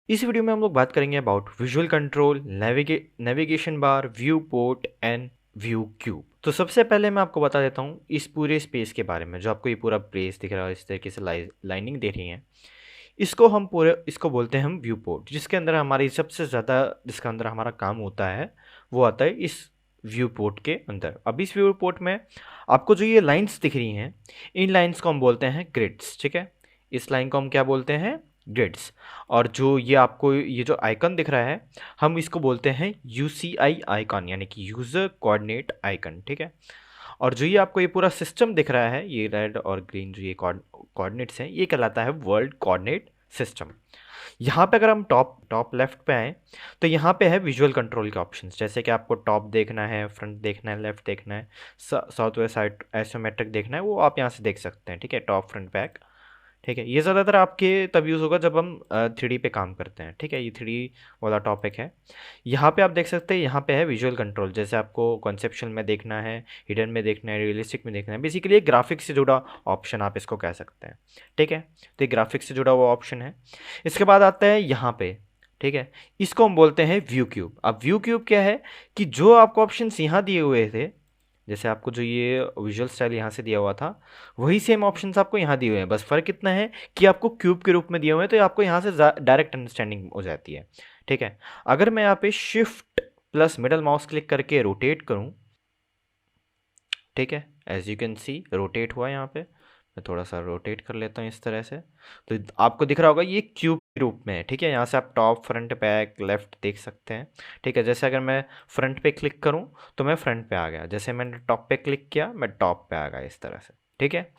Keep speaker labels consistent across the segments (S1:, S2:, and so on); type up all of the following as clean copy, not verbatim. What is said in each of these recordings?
S1: इस वीडियो में हम लोग बात करेंगे about visual control, navigation bar, view port and view cube. तो सबसे पहले मैं आपको बता देता हूँ इस पूरे स्पेस के बारे में। जो आपको ये पूरा प्लेस दिख रहा है, इस तरीके से लाइनिंग दे रही है, इसको बोलते हैं हम व्यू पोर्ट। जिसके अंदर हमारी सबसे ज़्यादा जिसका अंदर हमारा काम होता है वो आता है इस व्यू पोर्ट के अंदर। अब इस व्यू पोर्ट में आपको जो ये लाइंस दिख रही हैं, इन लाइंस को हम बोलते हैं ग्रिड्स। ठीक है, इस लाइन को हम क्या बोलते हैं? ग्रिड्स। और जो ये आपको ये जो आइकन दिख रहा है, हम इसको बोलते हैं यूसीआई आइकन, यानी कि यूज़र कोऑर्डिनेट आइकन। ठीक है, और जो ये आपको ये पूरा सिस्टम दिख रहा है, ये रेड और ग्रीन जो ये कोऑर्डिनेट्स हैं, ये कहलाता है वर्ल्ड कोऑर्डिनेट सिस्टम। यहाँ पे अगर हम टॉप टॉप लेफ्ट पे आएँ तो यहाँ पे है विजुअल कंट्रोल के ऑप्शंस। जैसे कि आपको टॉप देखना है, फ्रंट देखना है, लेफ्ट देखना है, साउथ वेस्ट साइड आइसोमेट्रिक देखना है, वो आप यहाँ से देख सकते हैं। ठीक है, टॉप फ्रंट बैक। ठीक है, ये ज़्यादातर आपके तब यूज़ होगा जब हम 3D पे काम करते हैं। ठीक है, ये 3D वाला टॉपिक है। यहाँ पे आप देख सकते हैं, यहाँ पे है विजुअल कंट्रोल। जैसे आपको कॉन्सेप्चुअल में देखना है, हिडन में देखना है, रियलिस्टिक में देखना है, बेसिकली ये ग्राफिक्स से जुड़ा ऑप्शन आप इसको कह सकते हैं। ठीक है, तो ये ग्राफिक्स से जुड़ा हुआ ऑप्शन है। इसके बाद आता है यहाँ पे, ठीक है, इसको हम बोलते हैं व्यू क्यूब। अब व्यू क्यूब क्या है कि जो आपको ऑप्शंस यहाँ दिए हुए थे, जैसे आपको जो ये विजुअल स्टाइल यहाँ से दिया हुआ था, वही सेम ऑप्शंस आपको यहाँ दिए हुए हैं। बस फ़र्क इतना है कि आपको क्यूब के रूप में दिए हुए हैं, तो आपको यहाँ से डायरेक्ट अंडरस्टैंडिंग हो जाती है। ठीक है, अगर मैं यहाँ पे shift plus middle mouse click करके रोटेट करूँ, ठीक है, as you can see rotate हुआ यहाँ पे। मैं थोड़ा सा रोटेट कर लेता हूँ इस तरह से, तो आपको दिख रहा होगा ये क्यूब के रूप में है। ठीक है, यहाँ से आप टॉप फ्रंट बैक लेफ्ट देख सकते हैं। ठीक है, जैसे अगर मैं फ्रंट पे क्लिक करूँ तो मैं फ्रंट पे आ गया, जैसे मैंने टॉप पे क्लिक किया मैं टॉप पे आ गया, इस तरह से। ठीक है,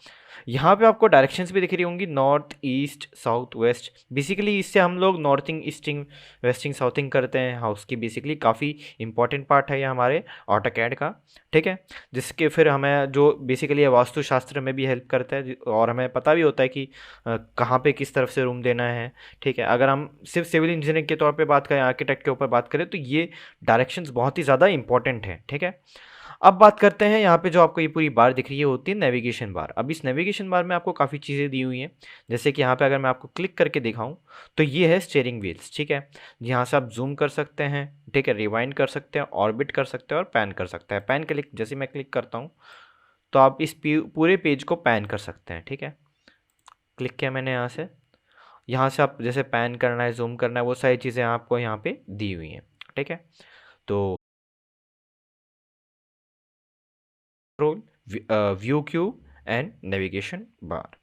S1: यहाँ पे आपको डायरेक्शंस भी दिख रही होंगी, north east south west. Basically इससे हम लोग नॉर्थिंग ईस्टिंग वेस्टिंग साउथिंग करते हैं हाउस की। बेसिकली काफ़ी इंपॉर्टेंट पार्ट है ये हमारे ऑटोकैड का। ठीक है, जिसके फिर हमें जो बेसिकली वास्तुशास्त्र में भी हेल्प करता है, और हमें पता भी होता है कि कहाँ पे किस तरफ से रूम देना है। ठीक है, अगर हम सिर्फ सिविल इंजीनियरिंग के तौर पे बात करें, आर्किटेक्ट के ऊपर बात करें, तो ये डायरेक्शंस बहुत ही ज़्यादा इंपॉर्टेंट है। ठीक है, अब बात करते हैं यहाँ पे जो आपको ये पूरी बार दिख रही है होती है नेविगेशन बार। अब इस नेविगेशन बार में आपको काफ़ी चीज़ें दी हुई हैं। जैसे कि यहाँ पे अगर मैं आपको क्लिक करके दिखाऊं तो ये है स्टीयरिंग व्हील्स। ठीक है, यहाँ से आप जूम कर सकते हैं, ठीक है, रिवाइंड कर सकते हैं, ऑर्बिट कर सकते हैं और पैन कर सकते हैं। पैन क्लिक जैसे मैं क्लिक करता हूँ तो आप इस पूरे पेज को पैन कर सकते हैं। ठीक है, क्लिक किया मैंने यहाँ से आप जैसे पैन करना है, जूम करना है, वो सारी चीज़ें आपको यहाँ पे दी हुई हैं। ठीक है, तो control, view cube and navigation bar.